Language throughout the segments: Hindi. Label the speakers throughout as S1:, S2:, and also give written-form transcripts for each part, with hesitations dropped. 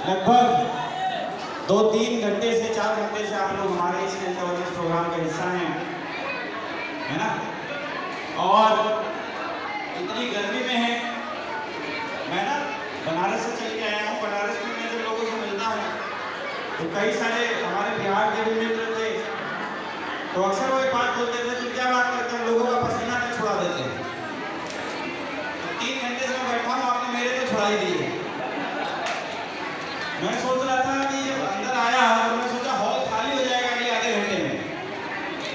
S1: लगभग 2-3 घंटे से 4 घंटे से आप लोग हमारे इस हेल्थ अवेयरनेस प्रोग्राम का हिस्सा हैं, है ना। और इतनी गर्मी में है, मैं ना बनारस से चल के आया हूँ। बनारस में मैं जब लोगों से मिलता हूँ तो कई सारे हमारे बिहार के भी मित्र थे, तो अक्सर वो एक बात बोलते थे कि क्या बात करते हैं, लोगों का पसीना नहीं छुड़ा देते हैं। तो 3 घंटे से मैं बैठा हूँ, आपने मेरे तो छुड़ा ही दी है। मैं सोच रहा था कि अंदर आया तो मैं सोचा हॉल खाली हो जाएगा अगले आधे घंटे में,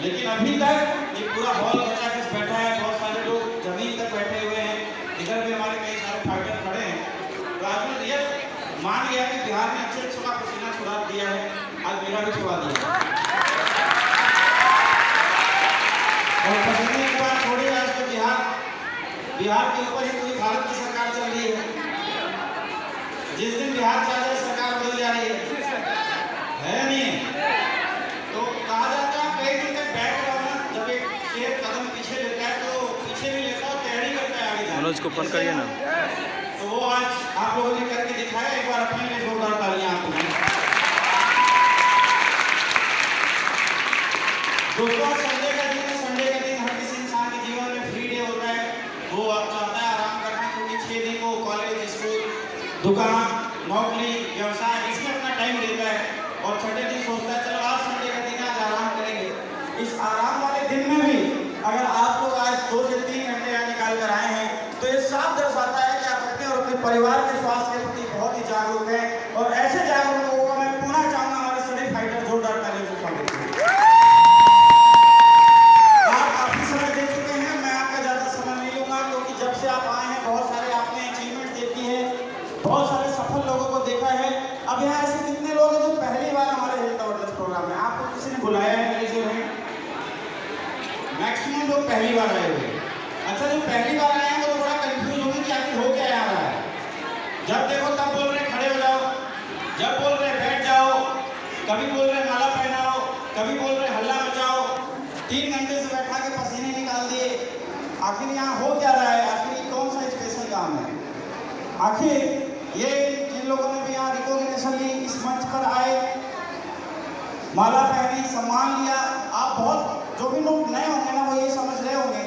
S1: लेकिन अभी तक ये पूरा हॉल बचा के बैठा है। बहुत सारे लोग जमीन तक बैठे हुए हैं, इधर भी हमारे कई सारे फाइटर खड़े हैं। तो आज मैं रियल मान गया कि बिहार ने अच्छे का पसीना छुड़ा दिया है, आज मेरा भी छुड़ा दिया। और पसीने की बात छोड़ी, आज तो बिहार के ऊपर ही पूरी भारत की सरकार चल रही है। जिस दिन बिहार चल जाए सरकार बदल जा रही है नहीं? तो कहा जाता है कई दिन तक बैठ रहो ना, जब एक शेर कदम पीछे लेता है तो पीछे भी लेता है, तैयारी करता है आगे जाने।
S2: मनोज को फोन करिए ना।
S1: तो वो आज आप लोगों ने करके दिखाया, एक बार अपने लिए जोरदार तालियां आपको। दोस्तों संडे का दिन है, संडे का दिन हर किसी इंसान के जीवन में फ्री डे होता है। वो चाहता है आराम करना, क्योंकि 6 दिन वो कॉलेज, स्कूल, दुकान, नौकरी, व्यवसाय इसमें अपना टाइम देता है। और छठे दिन सोचता है चलो आज संडे का दिन, आज आराम करेंगे। इस आराम वाले दिन में भी अगर आप लोग आज 2 से 3 घंटे यहाँ निकाल कर आए हैं तो ये साफ दर्शाता है कि आप अपने और अपने परिवार के स्वास्थ्य के प्रति बहुत ही जागरूक हैं। और ऐसे जागरूक लोगों का मैं पुनः चाहूंगा हमारे सभी फाइटर जोरदार तालियों से स्वागत करें। आप काफी समय दे चुके हैं, मैं आपका ज्यादा समय नहीं लूंगा, क्योंकि जब से आप आए हैं बहुत सारे आपने अचीवमेंट देखी है, बहुत सारे सफल लोगों को देखा है। अब यहाँ ऐसे कितने लोग हैं जो पहली बार हमारे हेल्थ अवेयरनेस प्रोग्राम में, आपको किसी ने बुलाया है? मैक्सिमम लोग पहली बार आए हुए। अच्छा, जो पहली बार आए हैं वो तो बड़ा कंफ्यूज होंगे कि आखिर हो क्या आ रहा है। जब देखो तब बोल रहे खड़े हो जाओ, जब बोल रहे बैठ जाओ, कभी बोल रहे माला पहनाओ, कभी बोल रहे हल्ला मचाओ। 3 घंटे से बैठा के पसीने निकाल दिए। आखिर यहाँ हो क्या रहा है? आखिर कौन सा स्पेशल काम है? आखिर ये जिन लोगों ने भी यहाँ रिकॉग्निशन ली, इस मंच पर आए, माला पहनी, सम्मान लिया, आप बहुत जो भी लोग नए होंगे ना वो ये समझ रहे होंगे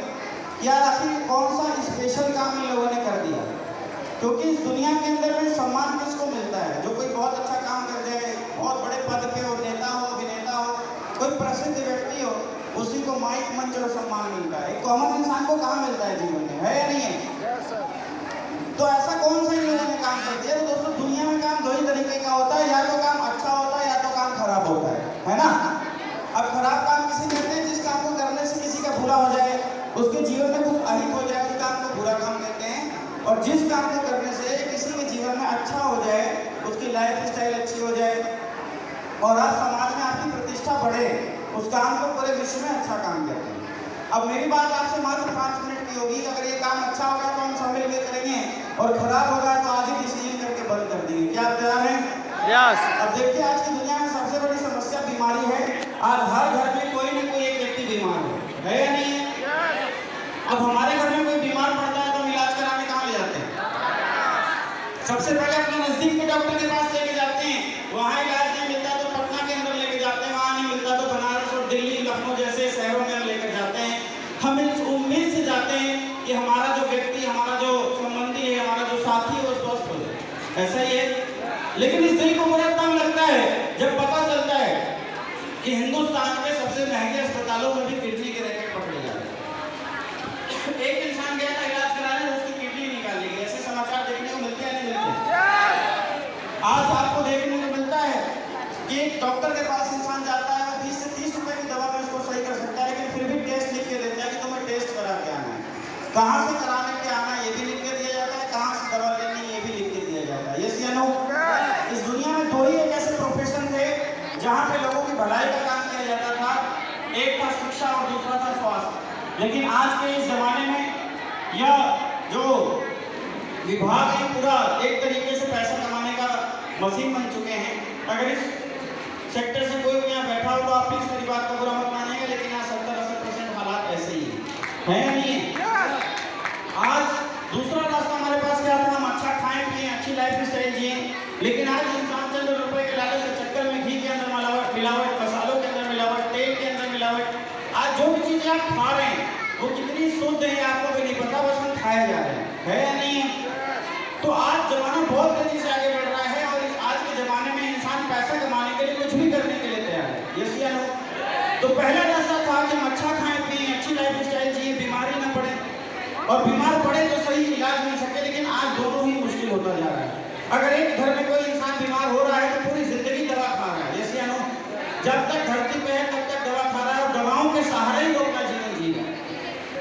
S1: कि यार आखिर कौन सा स्पेशल काम इन लोगों ने कर दिया। क्योंकि इस दुनिया के अंदर में सम्मान किसको मिलता है? जो कोई बहुत अच्छा काम कर जाए, बहुत बड़े पद पे हो, नेता हो, अभिनेता हो, कोई प्रसिद्ध व्यक्ति हो, उसी को माइक, मंच और सम्मान मिलता है। एक कॉमन इंसान को कहाँ मिलता है जीवन में, है या नहीं है? तो ऐसा कौन सा इन लोगों ने काम कर दिया? तो दोस्तों दुनिया में काम 2 ही तरीके का होता है, या तो काम अच्छा होता है या तो काम खराब होता है ना। अब खराब काम किसी कहते हैं जिस काम को करने से किसी का बुरा हो जाए, उसके जीवन में कुछ अहित हो जाए, उस काम को बुरा काम कहते हैं। और जिस काम को करने से किसी के जीवन में अच्छा हो जाए, उसकी लाइफ स्टाइल अच्छी हो जाए और आप समाज में आपकी प्रतिष्ठा बढ़े, उस काम को पूरे विश्व में अच्छा काम कहते हैं। अब मेरी बात आपसे मात्र 5 मिनट की होगी। अगर ये काम अच्छा होगा तो हम सब मिलकर करेंगे, और खराब होगा तो आज ही डिसीजन करके बंद कर देंगे। क्या आप तैयार हैं?
S2: यस।
S1: अब देखिए आज की दुनिया में सबसे बड़ी समस्या बीमारी है। आज हर घर में कोई ना कोई एक व्यक्ति बीमार है या नहीं है? अब हमारे घर में कोई बीमार पड़ता है तो हम इलाज कराने कहाँ ले जाते हैं? सबसे पहले अपने नजदीक के डॉक्टर के पास लेके जाते हैं, वहाँ इलाज नहीं मिलता तो पटना के अंदर लेके जाते हैं, वहाँ नहीं मिलता तो बनारस और दिल्ली, लखनऊ जैसे शहरों में हम लेकर जाते हैं। हम इस उम्मीद से जाते हैं कि हमारा जो व्यक्ति, हमारा जो संबंधी है, हमारा जो साथी है वो स्वस्थ हो जाए। ऐसा ही है, लेकिन इस दिल को बड़ा तंग लगता है जब पता चलता है कि हिंदुस्तान के सबसे महंगे अस्पतालों में भी किडनी के रैकेट पकड़े जा रहे हैं। एक इंसान गया था इलाज कराने, उसकी किडनी निकाल ली गई। ऐसे समाचार देखने को मिलते हैं नहीं मिलते? आज आपको देखने को मिलता है कि एक डॉक्टर के पास इंसान जाता है, 20 से 30 रुपए की दवा में उसको सही कर सकता है, लेकिन फिर भी टेस्ट लिख के देता है कि तुम्हें टेस्ट करा के आना है। कहाँ से कराने के आना है ये भी लिख के दिया जाता है, कहाँ से दवा लेनी है ये भी लिख के दिया जाता है। यस या नो? इस दुनिया में 2 ही एक ऐसे प्रोफेशन थे जहाँ पे लोगों की भलाई का काम किया जाता था, एक था शिक्षा और दूसरा था स्वास्थ्य। लेकिन आज के इस जमाने में यह जो विभाग है पूरा एक तरीके से पैसा कमाने का मशीन बन चुके हैं। अगर इस सेक्टर से कोई भी यहाँ बैठा हो तो आप प्लीज मेरी बात को बुरा मत मानिएगा, लेकिन यहाँ 70-80% हालात ऐसे ही है या नहीं है? आज दूसरा रास्ता हमारे पास क्या था? हम अच्छा खाएं पिएं, अच्छी लाइफ स्टाइल जिए, लेकिन आज इंसान आप खा रहे हैं वो कितनी शुद्ध है आपको भी नहीं पता, बस हम खाए जा रहे हैं, है या नहीं है? तो आज जमाना बहुत तेजी से आगे बढ़ रहा है और इस आज के जमाने में इंसान पैसा कमाने के लिए कुछ भी करने के लिए तैयार है, यस या नो? तो पहला रास्ता था कि हम अच्छा खाएं पिएं, अच्छी लाइफ स्टाइल जिए, बीमारी न पड़े, और बीमार पड़े तो सही इलाज मिल सके, लेकिन आज दोनों ही मुश्किल होता जा रहा है। अगर एक घर में कोई इंसान बीमार हो रहा है तो पूरी जिंदगी दवा खा रहा है, यस या नो? जब तक धरती पे है तब तक दवा खा रहा है और दवाओं के सहारे ही वो अपना जीवन जी रहा है।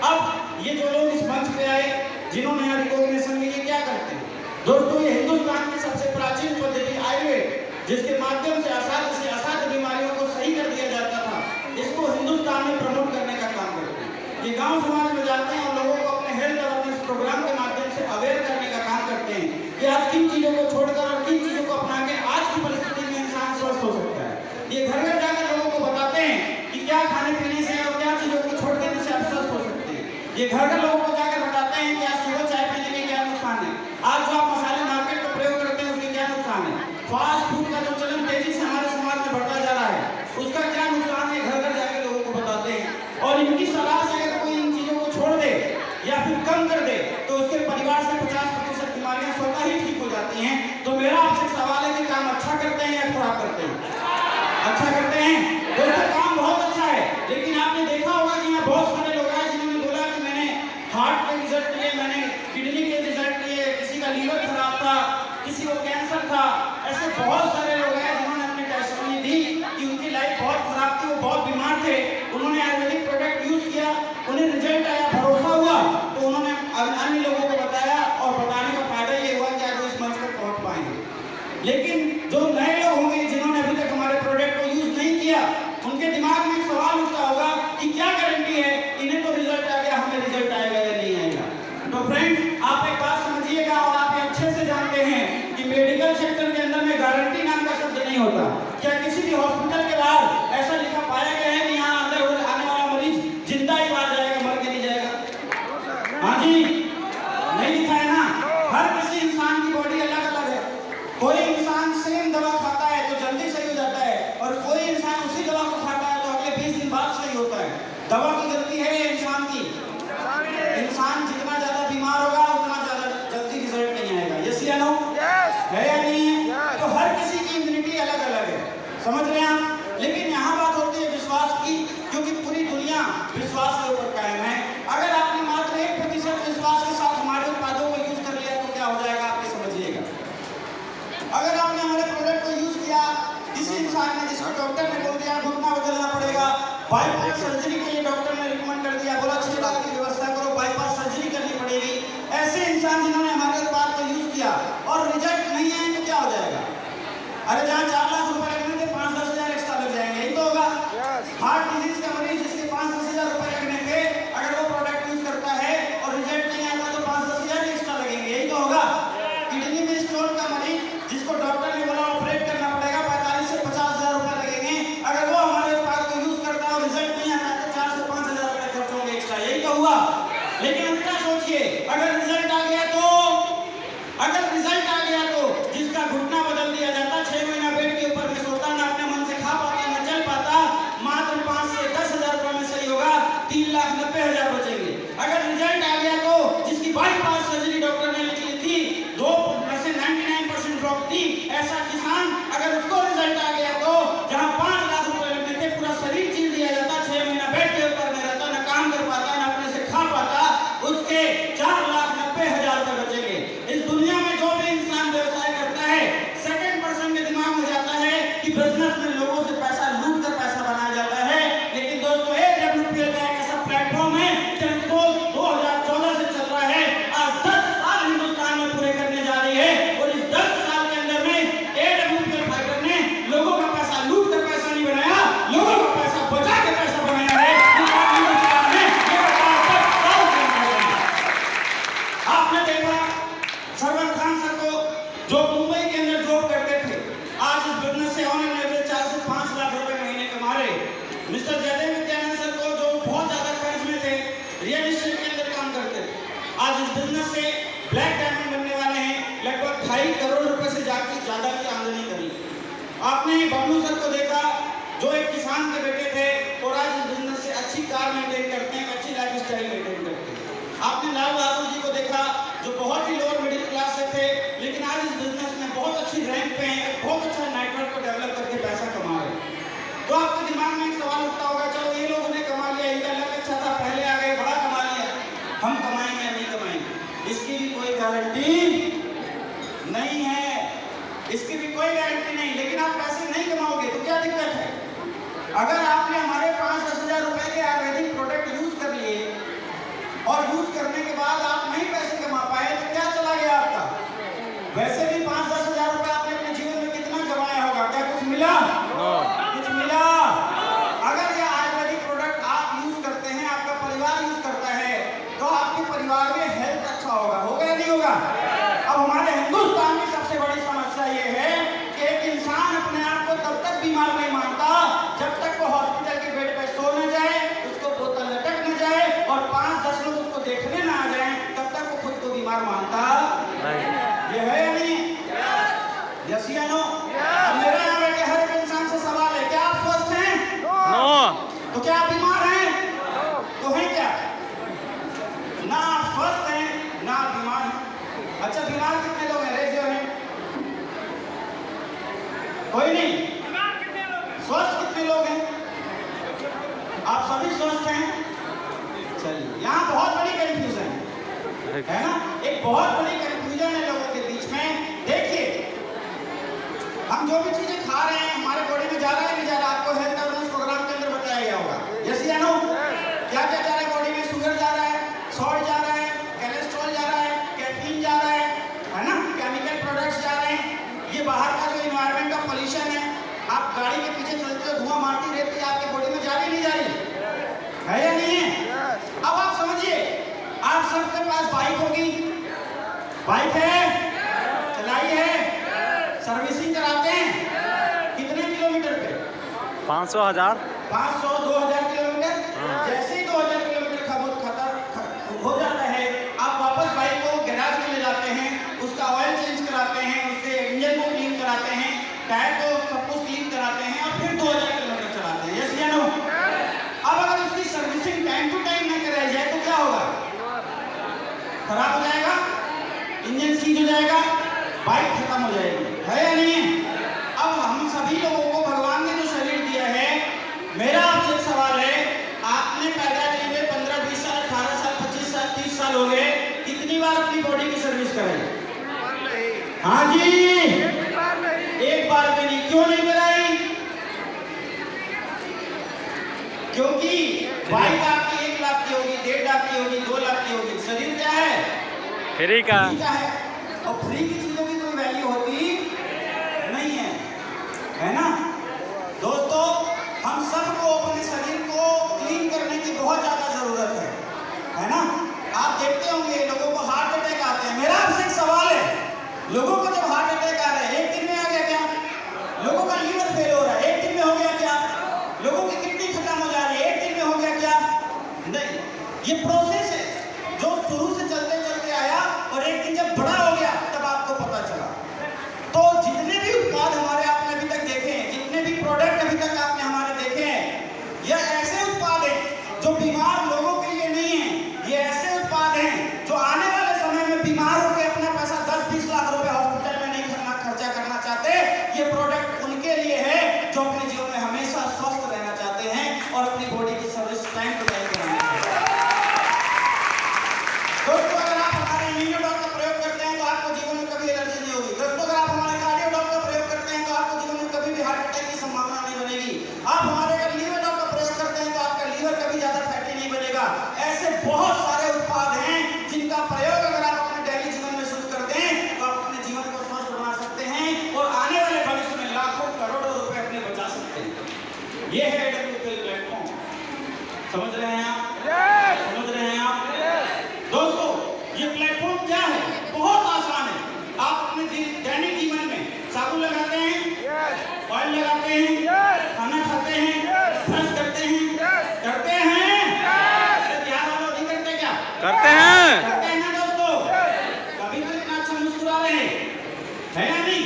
S1: अब ये जो लोग इस मंच पे आए जिन्होंने यहाँ रिकॉग्निशन मिली, क्या करते हैं दोस्तों? ये हिंदुस्तान की सबसे प्राचीन पद्धति आयुर्वेद, जिसके माध्यम से असाध्य बीमारियों को सही कर दिया जाता था, इसको हिंदुस्तान में प्रमोट करने का काम करते हैं। ये गांव समाज में जाते हैं और लोगों को अपने हेल्थ अवेयरनेस प्रोग्राम के माध्यम से अवेयर करने का काम करते हैं कि आज किन चीजों को छोड़कर और किन चीजों को अपना के आज की परिस्थिति में इंसान स्वस्थ हो सकता है। ये घर घर जाकर लोगों को बताते हैं कि क्या खाने पीने से और क्या चीजों को छोड़ देने से आप स्वस्थ हो सकते हैं। ये घर घर लोगों को जाकर बताते हैं कि आज सुबह चाय पीने के क्या नुकसान है, आज जो आप मसाले मार्केट में प्रयोग करते हैं उसके क्या नुकसान है, फास्ट फूड का जो चलन तेजी से हमारे समाज में बढ़ता जा रहा है उसका क्या नुकसान है, घर घर जाकर लोगों को बताते हैं। और इनकी सलाह से अगर कोई इन चीजों को छोड़ दे या फिर कम कर दे तो उसके परिवार से 50% बीमारियां स्वतः ही ठीक हो जाती हैं। तो मेरा आपसे सवाल है कि काम अच्छा करते हैं या खराब करते हैं? अच्छा करते हैं दोस्तों, काम बहुत अच्छा है, लेकिन आपने देखा होगा कि यहाँ बहुत सारे लोग हैं जिन्होंने बोला कि मैंने हार्ट के रिजल्ट लिए, मैंने किडनी के रिजल्ट लिए, किसी का लीवर खराब था, किसी को कैंसर था। ऐसे बहुत सारे लोग हैं जिन्होंने अपनी टेस्टिमनी दी कि उनकी लाइफ बहुत खराब थी, वो बहुत बीमार थे, उन्होंने आयुर्वेदिक प्रोडक्ट यूज किया, उन्हें रिजल्ट आया, भरोसा हुआ, तो उन्होंने अन्य लोगों को बताया और बताने का फायदा ये हुआ कि आज वो इस मंच पर पहुंच पाएंगे। लेकिन जो नए लोग होंगे जिन्होंने अभी तक हमारे प्रोडक्ट को यूज नहीं किया, उनके दिमाग में एक सवाल उठता होगा कि क्या गारंटी है, इन्हें तो रिजल्ट आ गया, हमें रिजल्ट आएगा या नहीं आएगा? तो फ्रेंड्स, आप एक बात समझिएगा और आप ये अच्छे से जानते हैं कि मेडिकल सेक्टर के अंदर में गारंटी नाम का शब्द नहीं होता। क्या किसी भी हॉस्पिटल के बाहर ऐसा लिखा पाया गया है कि यहाँ अंदर आने वाला मरीज जिंदा ही बाहर जाएगा, मर के नहीं जाएगा? हाँ जी, नहीं लिखा है ना। हर किसी इंसान की बॉडी अलग अलग है, कोई इंसान सेम दवा खाता है तो जल्दी सही हो जाता है और कोई इंसान उसी दवा को खाता है तो अगले 20 दिन बाद सही होता है। दवा की गलती है इंसान की, इंसान जितना ज्यादा बीमार होगा उतना ज्यादा जल्दी रिजल्ट नहीं आएगा, यस या नो? है या नहीं है? तो हर किसी की इम्यूनिटी अलग अलग है, समझ रहे हैं आप? लेकिन यहाँ बात होती है विश्वास की, क्योंकि पूरी दुनिया विश्वास के ऊपर कायम है। अगर आपने मात्र 1% विश्वास के साथ हमारे उत्पादों को यूज कर लिया तो क्या हो जाएगा आपके समझिएगा। अगर आपने हमारे प्रोडक्ट को यूज किया, किसी इंसान ने, जिसको डॉक्टर ने बोल दिया घुटना बदलना पड़ेगा, बाईपास सर्जरी के लिए डॉक्टर ने रिकमेंड कर दिया, बोला 6 लाख की व्यवस्था करो, बाईपास सर्जरी करनी पड़ेगी, ऐसे इंसान जिन्होंने हमारे उत्पाद को यूज किया और रिजल्ट नहीं आए तो क्या हो जाएगा? अरे जहाँ 4 लाख रुपए लगने थे 5-10 हजार एक्स्ट्रा लग जाएंगे, यही तो होगा। हार्ट डिजीज का मरीज जिसके 5-10 हजार रुपए लगने थे, अगर वो प्रोडक्ट यूज करता है और रिजल्ट नहीं आता तो 5-10 हजार एक्स्ट्रा लगेंगे, यही तो होगा। किडनी में स्टोन का मरीज जिसको डॉक्टर ने बोला ऑपरेट करना पड़ेगा, 45 से 50 हजार रुपए लगेंगे, अगर वो हमारे उत्पाद को यूज करता है और रिजल्ट नहीं आता तो 4 से 5 हजार रुपए खर्च होंगे एक्स्ट्रा, यही तो हुआ। लेकिन उल्टा सोचिए, अगर रिजल्ट आ गया तो जिसका घुटना बदल दिया जाता, 6 महीना बेड के ऊपर में सोता, ना अपने मन से खा पाता, ना चल पाता, मात्र 5 से 10 हजार रुपए में सही होगा, 3,90,000 बचेंगे। अगर रिजल्ट आ गया तो जिसकी बाईपास सर्जरी डॉक्टर ने लिखी थी, 2 में से 99% ड्रॉप थी, ऐसा किसान अगर उसको रिजल्ट आ गया तो जहां 5 लाख रुपए लगने थे, पूरा शरीर चीर दिया जाता, 6 महीना बेड के ऊपर में रहता, ना काम कर पाता, ना अपने से खा पाता, उसके 4,90,000 रुपए बचेंगे। इस दुनिया में जो भी इंसान व्यवसाय करता है, सेकंड पर्सन के दिमाग में जाता है कि बिजनेस में लोगों से पैसा लूट कर पैसा बनाया जाता है। लेकिन दोस्तों, AWPL का एक ऐसा प्लेटफॉर्म है जो 2014 से चल रहा है, आज 10 साल हिंदुस्तान में पूरे करने जा रही है, और इस 10 साल के अंदर में AWPL फाइटर ने लोगों का पैसा लूट कर पैसा नहीं बनाया, लोगों का पैसा बचा के पैसा बनाया है। आपने देखा सरवर खान सर को, जो मुंबई के अंदर जॉब करते थे, आज इस बिजनेस से ऑन एवरेज 4 से 5 लाख रुपए महीने कमा रहे। मिस्टर जयदेव विद्यानंद सर को, जो बहुत ज्यादा कर्ज में थे, रियल एस्टेट के अंदर काम करते थे, आज इस बिजनेस से ब्लैक डायमंड बनने वाले हैं, लगभग 2.5 करोड़ रुपए से ज्यादा की आमदनी करी। आपने बबलू सर को देखा, जो एक किसान के बेटे थे और आज इस बिजनेस से अच्छी कार मेंटेन करते आपने लाल बहादुर जी को देखा जो बहुत ही लोअर मिडिल क्लास से थे, लेकिन आज इस बिजनेस में बहुत अच्छी रैंक पे हैं, बहुत अच्छा नेटवर्क को डेवलप करके पैसा कमा रहे हैं। तो आपके दिमाग में एक सवाल उठता होगा, चलो ये लोगों ने कमा लिया, इनका लक अच्छा था, पहले आ गए, बड़ा कमा लिया, हम कमाएंगे या नहीं कमाएंगे? इसकी भी कोई गारंटी नहीं है, इसकी भी कोई गारंटी नहीं। लेकिन आप पैसे नहीं कमाओगे तो क्या दिक्कत है? अगर आपने हमारे 5-10 हजार रुपए के आयुर्वेदिक प्रोडक्ट यूज कर लिए और यूज करने के बाद आप नहीं पैसे कमा पाए तो क्या चला गया आपका? वैसे भी 5-10 हजार रुपए आपने अपने जीवन में कितना कमाया होगा? क्या कुछ मिला? कुछ मिला? अगर ये आयुर्वेदिक प्रोडक्ट आप यूज करते हैं, आपका परिवार यूज करता है, तो आपके परिवार में हेल्थ अच्छा होगा या नहीं होगा? अब हमारे हिंदुस्तान की सबसे बड़ी समस्या ये है कि एक इंसान अपने आप को तब तक बीमार नहीं मानता जब तक वो हॉस्पिटल के बेड पे सो न जाए, उसको बोतल लटक न जाए और 5-10 लोग उसको देखने ना आ जाए, तब तक वो खुद को बीमार मानता नहीं। ये है या नहीं? यस या नो? मेरे यहाँ बैठे हर एक इंसान से सवाल है, क्या आप स्वस्थ हैं? नो। तो क्या आप बीमार हैं? तो हैं क्या? ना आप स्वस्थ हैं ना आप बीमार हैं। अच्छा, बीमार कितने लोग हैं? Raise your hand. कोई नहीं। स्वस्थ कितने लोग हैं? आप सभी स्वस्थ हैं? चलिए, यहाँ बहुत बड़ी कंफ्यूजन है ना? एक बहुत बड़ी कंफ्यूजन है लोगों के बीच में। देखिए, हम जो भी चीजें खा रहे हैं हमारे बॉडी में जा रहा है नहीं जा रहा? आपको हेल्थ अवेयरनेस प्रोग्राम के अंदर बताया गया होगा। यस या नो? क्या क्या जा रहा है बॉडी में? शुगर जा रहा है, सॉल्ट जा रहा है, कोलेस्ट्रॉल जा रहा है, कैफीन जा रहा है ना? केमिकल प्रोडक्ट्स जा रहे हैं। ये बाहर का जो एनवायरनमेंट का पॉल्यूशन है, आप गाड़ी के पीछे चलते हो, धुआं मारती रहती है, आपके बॉडी में जा रही नहीं जा रही है या नहीं है? अब आप समझिए, आप सबके पास बाइक होगी, बाइक है, चलाई है, सर्विसिंग कराते हैं, कितने किलोमीटर पे?
S2: 500 1000
S1: 500 2000 किलोमीटर। जैसे ही 2000 किलोमीटर हो जाता है, आप वापस बाइक को गैराज में ले जाते हैं, उसका ऑयल चेंज कराते हैं, उससे इंजन को क्लीन कराते हैं, टायर को सब कुछ क्लीन कराते हैं और फिर 2000 किलोमीटर चलाते हैं। यस या नो? अब अगर उसकी सर्विसिंग टाइम टू टाइम न कराई जाए तो क्या होगा? खराब हो जाएगा, इंजन सीज हो जाएगा, बाइक खत्म हो जाएगी, है या नहीं है? अब हम सभी लोगों को भगवान ने जो शरीर दिया है, मेरा आपसे एक सवाल है, आपने पैदा किए हुए 15, 20 साल, 18 साल, 25 साल, 30 साल हो गए, कितनी बार अपनी बॉडी की सर्विस कराई? हाँ जी, एक बार भी नहीं। क्यों नहीं कराई? क्योंकि बाइक आपकी 1 लाख की होगी, 1.5 लाख की होगी, 2 लाख की होगी, शरीर क्या है?
S2: फ्री का
S1: है। और फ्री की चीजों की कोई वैल्यू होती नहीं है ना? दोस्तों, हम सबको अपने शरीर को क्लीन करने की बहुत ज्यादा जरूरत है ना? आप देखते होंगे लोगों को हार्ट अटैक आते हैं। मेरा आपसे एक सवाल है, लोगों को जब हार्ट अटैक आ रहा है, एक दिन में आ गया क्या? लोगों का लीवर फेल हो रहा है, एक दिन में हो गया क्या? लोगों की किडनी खत्म हो जा रही है, एक दिन में हो गया क्या? नहीं, ये प्रोसेस है जो शुरू से चलते चलते आया और एक दिन जब बड़ा हो गया तब आपको पता चला। तो जितने भी उत्पाद हमारे आपने अभी तक देखे हैं, जितने भी प्रोडक्ट अभी तक आपने हमारे देखे हैं, ये ऐसे उत्पाद हैं जो बीमार लोगों के लिए नहीं है। ये ऐसे उत्पाद हैं जो आने वाले समय में बीमार होकर अपना पैसा 10-20 लाख रुपए हॉस्पिटल में नहीं खर्चा करना चाहते। ये प्रोडक्ट उनके लिए है जो अपने जीवन में हमेशा स्वस्थ रहना चाहते हैं और अपनी बॉडी की सर्विस टाइम टू टाइम कराना चाहते हैं। दोस्तों, अगर आप हमारे इम्यूनोडॉक का प्रयोग करते हैं तो आपको जीवन में कभी एलर्जी नहीं होगी। दोस्तों, अगर आप हमारे कार्डियोडॉक का प्रयोग करते हैं तो आपको जीवन में कभी भी हार्ट अटैक की संभावना नहीं बनेगी। आप हमारे अगर लीवरडॉक का प्रयोग करते हैं तो आपका लीवर कभी ज्यादा फैटी नहीं बनेगा। ऐसे बहुत सारे उत्पाद हैं जिनका प्रयोग अगर आप अपने डेली जीवन में शुरू कर दें तो आप अपने जीवन को स्वस्थ बना सकते हैं और आने वाले भविष्य में लाखों करोड़ों रुपए अपने बचा सकते हैं। ये है AWPL प्लेटफॉर्म। समझ रहे हैं आप? समझ रहे हैं आप? दोस्तों, ये प्लेटफॉर्म क्या है? बहुत आसान है। आप अपने दैनिक जीवन में साबुन लगाते हैं, ऑयल लगाते हैं, खाना खाते हैं, ब्रश करते हैं, ध्यान वालों नहीं करते क्या?
S2: करते हैं
S1: ना दोस्तों? कभी तो इतना अच्छा मुस्कुरा रहे हैं या नहीं?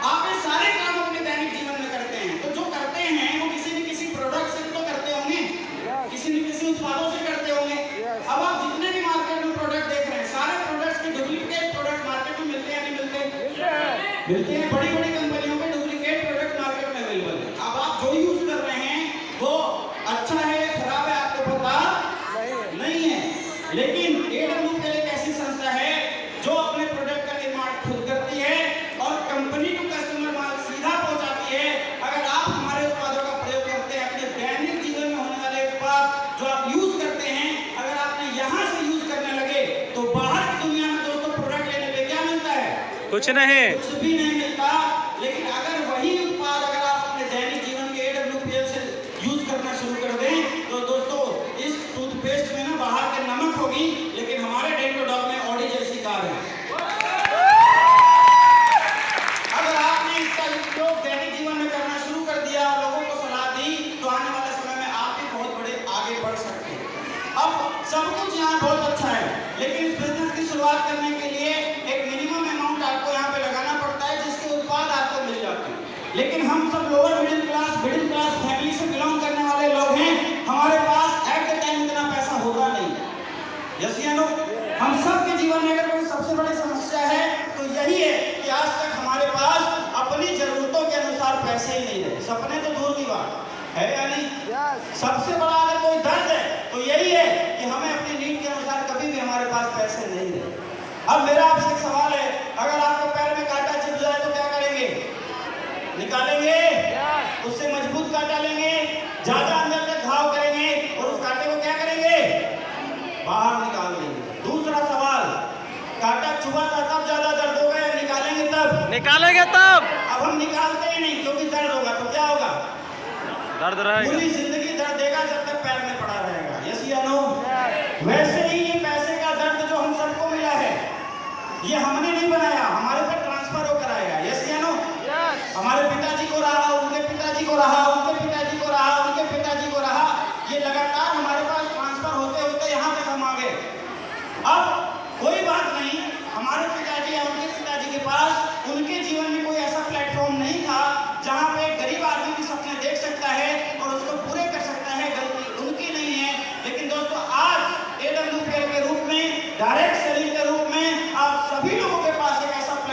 S1: आप ये सारे काम अपने दैनिक जीवन में करते हैं, तो जो करते हैं वो किसी न किसी प्रोडक्ट से तो करते होंगे, किसी न किसी उत्पादों से करते होंगे। अब आप जितने भी मिलते हैं। बड़ी बड़ी कंपनियों के डुप्लीकेट प्रोडक्ट मार्केट में अवेलेबल है। अब आप जो यूज कर रहे हैं वो अच्छा है या खराब है आपको पता नहीं है, लेकिन AWPL एक ऐसी संस्था है जो अपने प्रोडक्ट का निर्माण खुद करती है और कंपनी को कस्टमर माल सीधा पहुंचाती है। अगर आप हमारे उत्पादों का प्रयोग करते हैं, अपने दैनिक जीवन में होने वाले उत्पाद जो आप यूज करते हैं, अगर आपने यहाँ से यूज करने लगे तो बाहर की दुनिया में दोस्तों प्रोडक्ट लेने पे क्या मिलता है?
S2: कुछ नहीं,
S1: कुछ भी नहीं मिलता। लेकिन अगर वही उत्पाद अगर आप अपने दैनिक जीवन के AWPL से यूज करना शुरू कर दें तो दोस्तों इस टूथपेस्ट में ना बाहर के नमक होगी, लेकिन हमारे डेंटोडॉग में ऑडी जैसी कार है। अगर आपने इसका उपयोग दैनिक जीवन में करना शुरू कर दिया, लोगों को सलाह दी, तो आने वाले समय में आप भी बहुत बड़े आगे बढ़ सकते हैं। अब सब कुछ यहाँ बहुत अच्छा है, लेकिन इस बिजनेस की शुरुआत करने के लिए एक मिनिमम अमाउंट आपको यहाँ पे लगाना पड़ता है, जिसके उत्पाद आपको मिल जाते हैं। लेकिन हम सब लोअर मिडिल क्लास फैमिली से बिलोंग करने वाले लोग हैं, हमारे पास एट द टाइम इतना पैसा होगा नहीं। यस या नो? हम सब के जीवन में अगर कोई सबसे बड़ी समस्या है तो यही है कि आज तक हमारे पास अपनी जरूरतों के अनुसार पैसे ही नहीं रहे। सपने तो दूर की बात है या नहीं? सबसे बड़ा अगर कोई दर्द है तो यही है कि हमें अपनी नीड के अनुसार कभी भी हमारे पास पैसे नहीं रहे। अब मेरा आपसे एक सवाल है, अगर आपके पैर में कांटा चिप जाए तो क्या करेंगे? निकालेंगे? उससे मजबूत कांटा लेंगे, ज्यादा अंदर तक घाव करेंगे और उस कांटे को क्या करेंगे? बाहर निकाल देंगे। दूसरा सवाल, कांटा चुभा था तब ज्यादा दर्द होगा या निकालेंगे तब?
S2: निकालेंगे तब।
S1: अब हम निकालते ही नहीं क्योंकि दर्द होगा, तो क्या होगा?
S2: दर्द रहेगा।
S1: पूरी जिंदगी